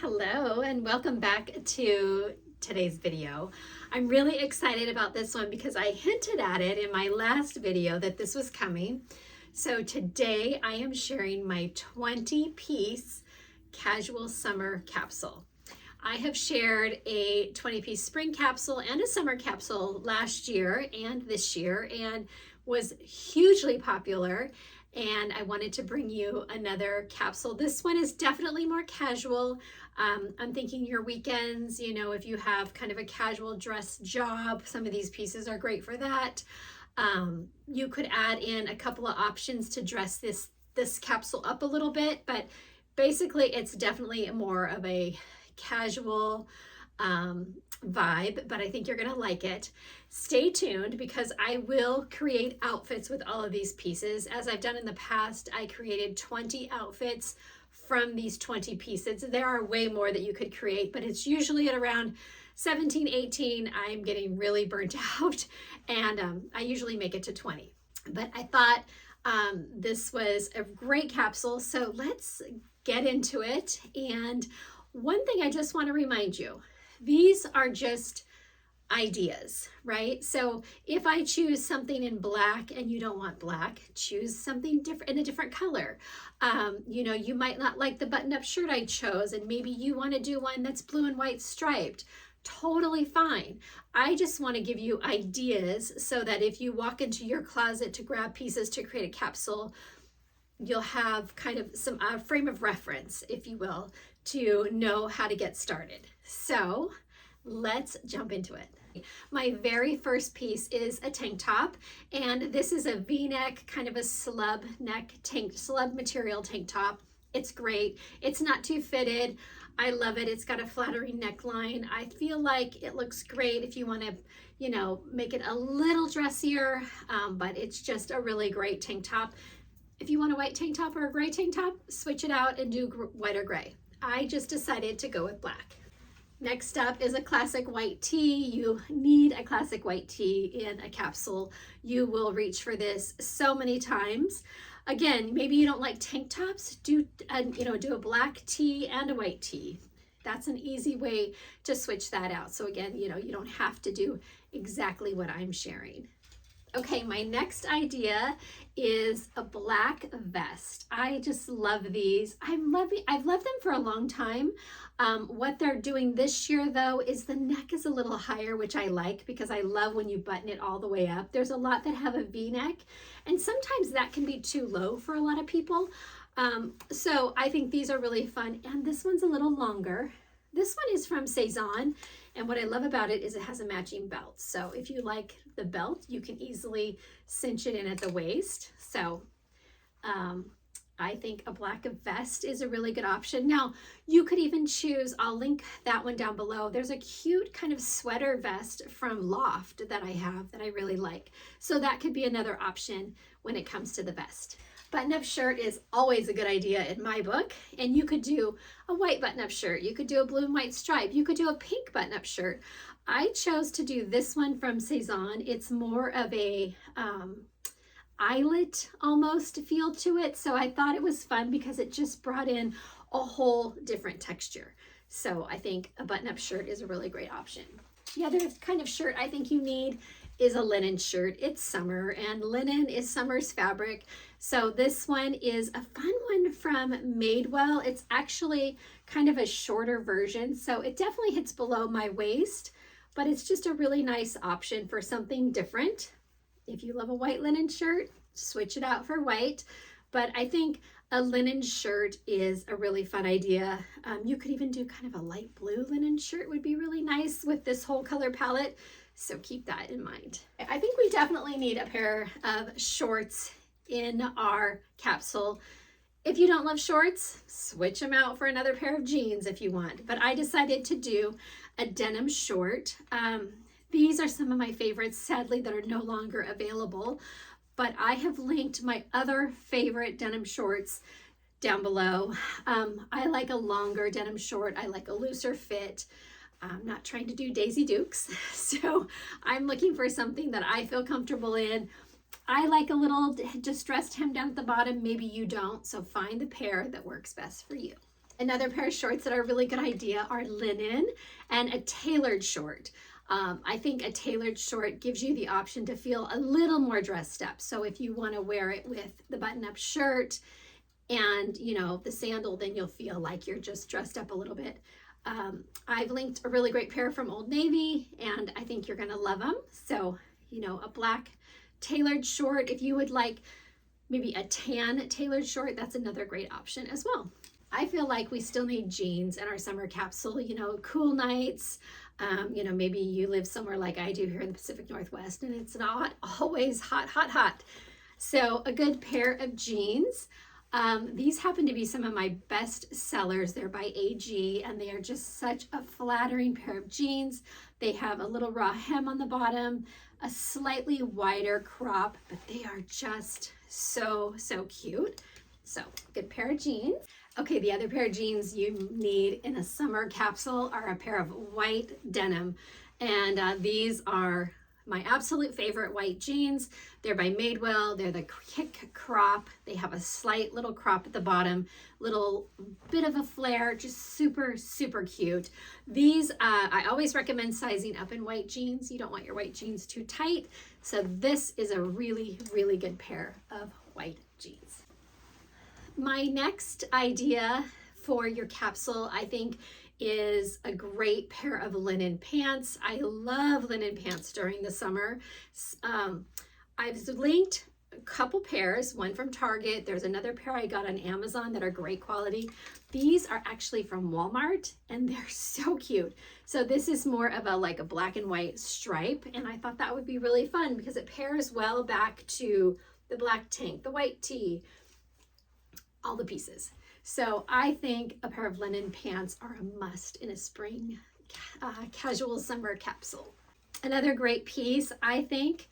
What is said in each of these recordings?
Hello and welcome back to today's video. I'm really excited about this one because I hinted at it in my last video that this was coming. So today I am sharing my 20-piece Casual Summer Capsule. I have shared a 20-piece spring capsule and a summer capsule last year and this year and was hugely popular. And I wanted to bring you another capsule. This one is definitely more casual. I'm thinking your weekends, if you have kind of a casual dress job, some of these pieces are great for that. You could add in a couple of options to dress this capsule up a little bit, but basically it's definitely more of a casual vibe, but I think you're gonna like it. Stay tuned because I will create outfits with all of these pieces. As I've done in the past, I created 20 outfits from these 20 pieces. There are way more that you could create, but it's usually at around 17, 18. I'm getting really burnt out, and I usually make it to 20. But I thought this was a great capsule, so let's get into it. And one thing I just want to remind you, these are just ideas, right? So if I choose something in black and you don't want black, choose something different in a different color. You might not like the button-up shirt I chose, and maybe you want to do one that's blue and white striped. Totally fine. I just want to give you ideas so that if you walk into your closet to grab pieces to create a capsule, you'll have kind of some frame of reference, if you will, to know how to get started. So let's jump into it. My very first piece is a tank top, and this is a V-neck, kind of a slub material tank top. It's great. It's not too fitted. I love it. It's got a flattering neckline. I feel like it looks great if you want to, make it a little dressier, but it's just a really great tank top. If you want a white tank top or a gray tank top, switch it out and do white or gray. I just decided to go with black. Next up is a classic white tee. You need a classic white tee in a capsule. You will reach for this so many times. Again, maybe you don't like tank tops. Do a black tee and a white tee. That's an easy way to switch that out. So again, you don't have to do exactly what I'm sharing. Okay, my next idea is a black vest. I just love these. I've loved them for a long time. What they're doing this year though is the neck is a little higher, which I like because I love when you button it all the way up. There's a lot that have a V-neck, and sometimes that can be too low for a lot of people. So I think these are really fun, and this one's a little longer. This one is from Cezanne, and what I love about it is it has a matching belt. So if you like the belt, you can easily cinch it in at the waist. So I think a black vest is a really good option. Now, you could even choose, I'll link that one down below. There's a cute kind of sweater vest from Loft that I have that I really like. So that could be another option when it comes to the vest. Button-up shirt is always a good idea in my book, and you could do a white button-up shirt, you could do a blue and white stripe, you could do a pink button-up shirt. I chose to do this one from Cezanne. It's more of a eyelet almost feel to it, so I thought it was fun because it just brought in a whole different texture. So I think a button-up shirt is a really great option. The other kind of shirt I think you need is a linen shirt. It's summer, and linen is summer's fabric. So this one is a fun one from Madewell. It's actually kind of a shorter version, so it definitely hits below my waist, but it's just a really nice option for something different. If you love a white linen shirt, switch it out for white, but I think a linen shirt is a really fun idea. You could even do kind of a light blue linen shirt would be really nice with this whole color palette. So keep that in mind. I think we definitely need a pair of shorts in our capsule. If you don't love shorts, switch them out for another pair of jeans if you want. But I decided to do a denim short. These are some of my favorites, sadly, that are no longer available. But I have linked my other favorite denim shorts down below. I like a longer denim short. I like a looser fit. I'm not trying to do Daisy Dukes, so I'm looking for something that I feel comfortable in. I like a little distressed hem down at the bottom. Maybe you don't, so find the pair that works best for you. Another pair of shorts that are a really good idea are linen and a tailored short. I think a tailored short gives you the option to feel a little more dressed up. So if you want to wear it with the button-up shirt and, you know, the sandal, then you'll feel like you're just dressed up a little bit. I've linked a really great pair from Old Navy, and I think you're going to love them. So, you know, a black tailored short. If you would like maybe a tan tailored short, that's another great option as well. I feel like we still need jeans in our summer capsule, you know, cool nights. You know, maybe you live somewhere like I do here in the Pacific Northwest and it's not always hot, hot, hot. So a good pair of jeans. These happen to be some of my best sellers. They're by AG and they are just such a flattering pair of jeans. They have a little raw hem on the bottom, a slightly wider crop, but they are just so cute. So good pair of jeans. Okay, the other pair of jeans you need in a summer capsule are a pair of white denim. And these are my absolute favorite white jeans. They're by Madewell. They're the kick crop. They have a slight little crop at the bottom, little bit of a flare, just super cute. These, I always recommend sizing up in white jeans. You don't want your white jeans too tight. So this is a really good pair of white jeans. My next idea for your capsule, I think, is a great pair of linen pants. I love linen pants during the summer. I've linked a couple pairs, one from Target. There's another pair I got on Amazon that are great quality. These are actually from Walmart and they're so cute. So this is more of a black and white stripe, and I thought that would be really fun because it pairs well back to the black tank, the white tee, all the pieces. So I think a pair of linen pants are a must in a spring casual summer capsule. Another great piece, I think,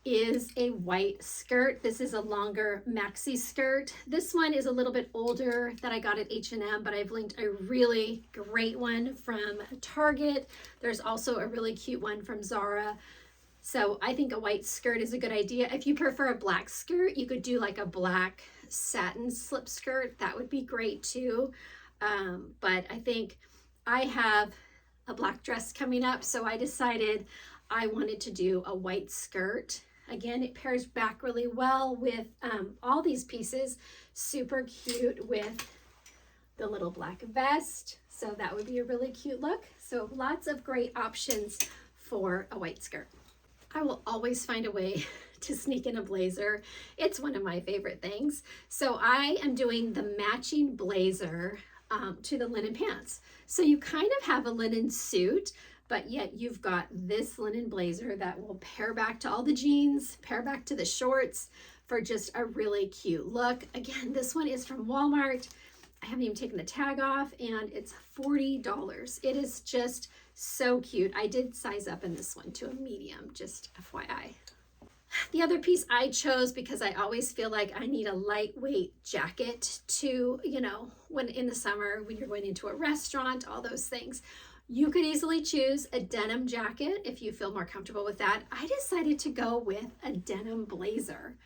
is a white skirt. This is a longer maxi skirt. This one is a little bit older that I got at H&M, but I've linked a really great one from Target. There's also a really cute one from Zara. So I think a white skirt is a good idea. If you prefer a black skirt, you could do like a black satin slip skirt. That would be great too. But I think I have a black dress coming up, so I decided I wanted to do a white skirt. Again, it pairs back really well with all these pieces. Super cute with the little black vest. So that would be a really cute look. So lots of great options for a white skirt. I will always find a way to sneak in a blazer. It's one of my favorite things. So I am doing the matching blazer to the linen pants. So you kind of have a linen suit, but yet you've got this linen blazer that will pair back to all the jeans, pair back to the shorts for just a really cute look. Again, this one is from Walmart. I haven't even taken the tag off and it's $40. It is just so cute. I did size up in this one to a medium, just FYI. The other piece I chose because I always feel like I need a lightweight jacket to, you know, when in the summer, when you're going into a restaurant, all those things. You could easily choose a denim jacket if you feel more comfortable with that. I decided to go with a denim blazer.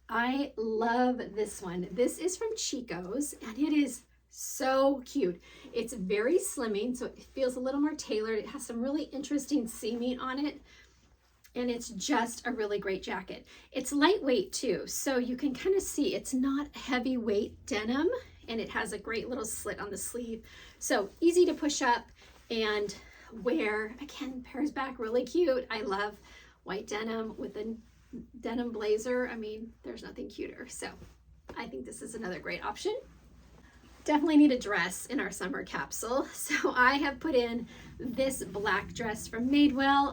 I love this one. This is from Chico's and it is so cute. It's very slimming, so it feels a little more tailored. It has some really interesting seaming on it. And it's just a really great jacket. It's lightweight too, so you can kind of see it's not heavyweight denim, and it has a great little slit on the sleeve. So easy to push up and wear. Again, pairs back really cute. I love white denim with a denim blazer. I mean, there's nothing cuter. So I think this is another great option. Definitely need a dress in our summer capsule. So I have put in this black dress from Madewell.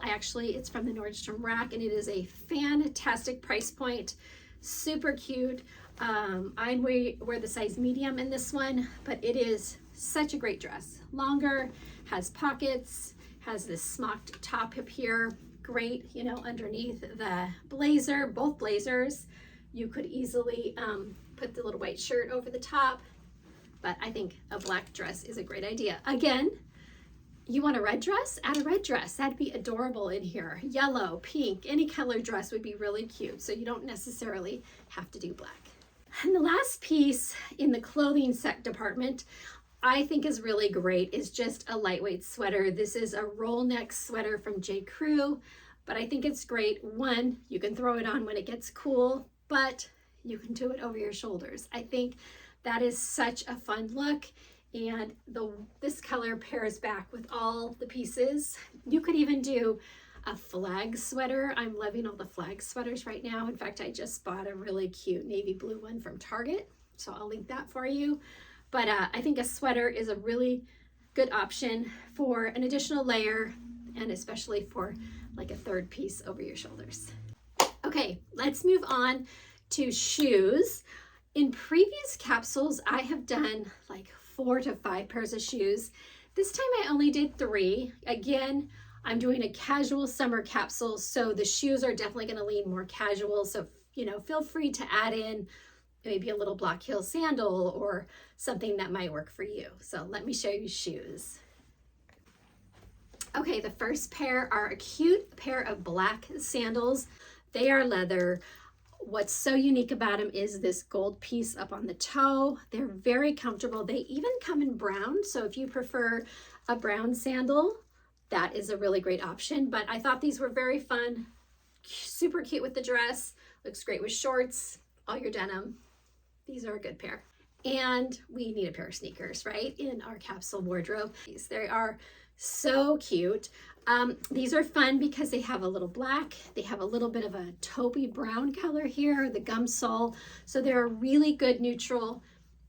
It's from the Nordstrom rack and it is a fantastic price point. Super cute. I wear the size medium in this one, but it is such a great dress. Longer, has pockets, has this smocked top up here. Great, you know, underneath the blazer, both blazers. You could easily put the little white shirt over the top. But I think a black dress is a great idea. Again, you want a red dress? Add a red dress. That'd be adorable in here. Yellow, pink, any color dress would be really cute. So you don't necessarily have to do black. And the last piece in the clothing set department I think is really great is just a lightweight sweater. This is a roll neck sweater from J. Crew, but I think it's great. One, you can throw it on when it gets cool, but you can do it over your shoulders. I think that is such a fun look, and this color pairs back with all the pieces. You could even do a flag sweater. I'm loving all the flag sweaters right now. In fact, I just bought a really cute navy blue one from Target, so I'll link that for you. But I think a sweater is a really good option for an additional layer, and especially for like a third piece over your shoulders. Okay, let's move on to shoes. In previous capsules, I have done like 4 to 5 pairs of shoes. This time I only did 3. Again, I'm doing a casual summer capsule, so the shoes are definitely going to lean more casual. So, feel free to add in maybe a little block heel sandal or something that might work for you. So let me show you shoes. Okay, the first pair are a cute pair of black sandals. They are leather. What's so unique about them is this gold piece up on the toe. They're very comfortable. They even come in brown. So if you prefer a brown sandal, that is a really great option. But I thought these were very fun, super cute with the dress. Looks great with shorts, all your denim. These are a good pair. And we need a pair of sneakers, right, in our capsule wardrobe. They are so cute. These are fun because they have a little black. They have a little bit of a taupey brown color here, the gum sole. So they're a really good neutral,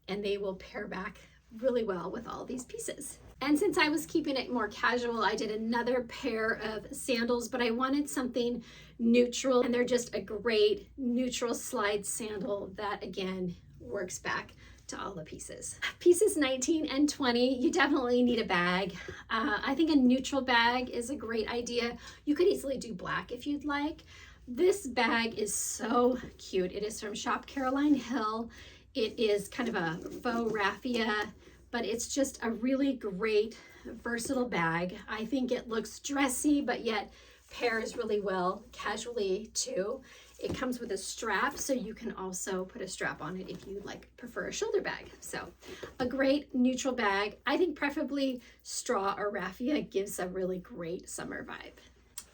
and they will pair back really well with all these pieces. And since I was keeping it more casual, I did another pair of sandals, but I wanted something neutral, and they're just a great neutral slide sandal that, again, works back to all the pieces. Pieces 19 and 20, you definitely need a bag. I think a neutral bag is a great idea. You could easily do black if you'd like. This bag is so cute. It is from Shop Caroline Hill. It is kind of a faux raffia, but it's just a really great, versatile bag. I think it looks dressy, but yet pairs really well casually too. It comes with a strap, so you can also put a strap on it if you prefer a shoulder bag. So a great neutral bag. I think preferably straw or raffia gives a really great summer vibe.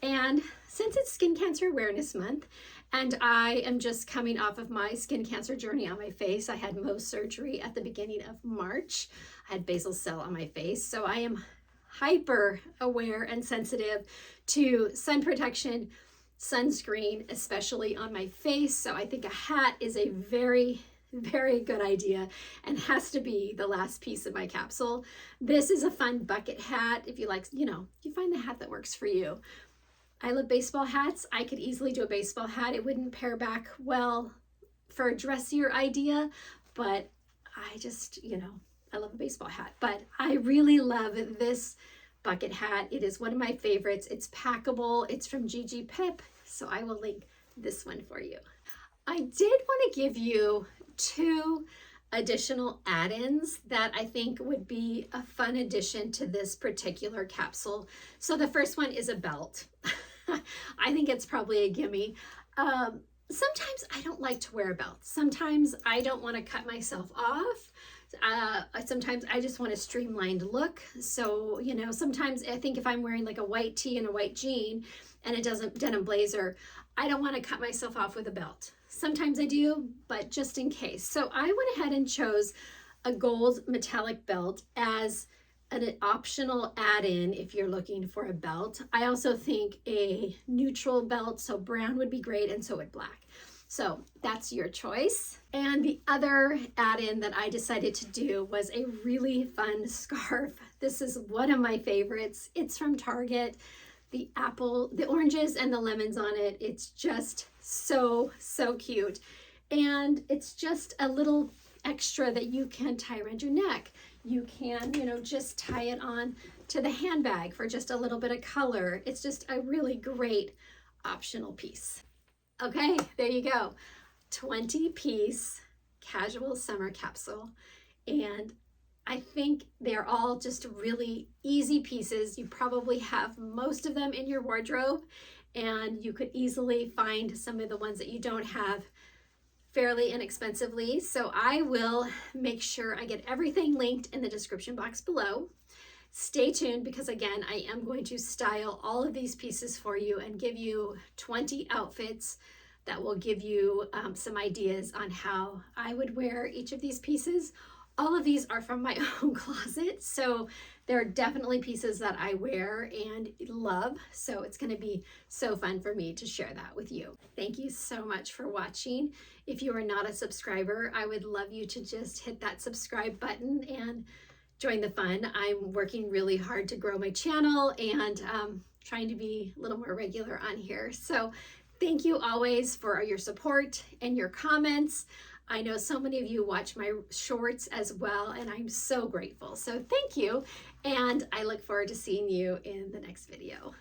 And since it's Skin Cancer Awareness Month, and I am just coming off of my skin cancer journey on my face, I had Mohs surgery at the beginning of March. I had basal cell on my face, so I am hyper aware and sensitive to sun protection, sunscreen, especially on my face. So I think a hat is a very, very good idea and has to be the last piece of my capsule. This is a fun bucket hat. If you like, you find the hat that works for you. I love baseball hats. I could easily do a baseball hat. It wouldn't pair back well for a dressier idea, but I just, I love a baseball hat. But I really love this bucket hat. It is one of my favorites. It's packable. It's from Gigi Pip, so I will link this one for you. I did want to give you 2 additional add-ins that I think would be a fun addition to this particular capsule. So the first one is a belt. I think it's probably a gimme. Sometimes I don't like to wear a belt. Sometimes I don't want to cut myself off. Sometimes I just want a streamlined look. So, sometimes I think if I'm wearing like a white tee and a white jean and a denim blazer, I don't want to cut myself off with a belt. Sometimes I do, but just in case. So I went ahead and chose a gold metallic belt as an optional add-in if you're looking for a belt. I also think a neutral belt, so brown would be great, and so would black. So that's your choice. And the other add-in that I decided to do was a really fun scarf. This is one of my favorites. It's from Target. The oranges and the lemons on it. It's just so, so cute. And it's just a little extra that you can tie around your neck. You can, just tie it on to the handbag for just a little bit of color. It's just a really great optional piece. Okay, there you go. 20-piece casual summer capsule. And I think they're all just really easy pieces. You probably have most of them in your wardrobe, and you could easily find some of the ones that you don't have fairly inexpensively. So I will make sure I get everything linked in the description box below. Stay tuned because again, I am going to style all of these pieces for you and give you 20 outfits that will give you some ideas on how I would wear each of these pieces. All of these are from my own closet, so there are definitely pieces that I wear and love, so it's going to be so fun for me to share that with you. Thank you so much for watching. If you are not a subscriber, I would love you to just hit that subscribe button and join the fun. I'm working really hard to grow my channel and trying to be a little more regular on here. So thank you always for your support and your comments. I know so many of you watch my shorts as well, and I'm so grateful. So thank you, and I look forward to seeing you in the next video.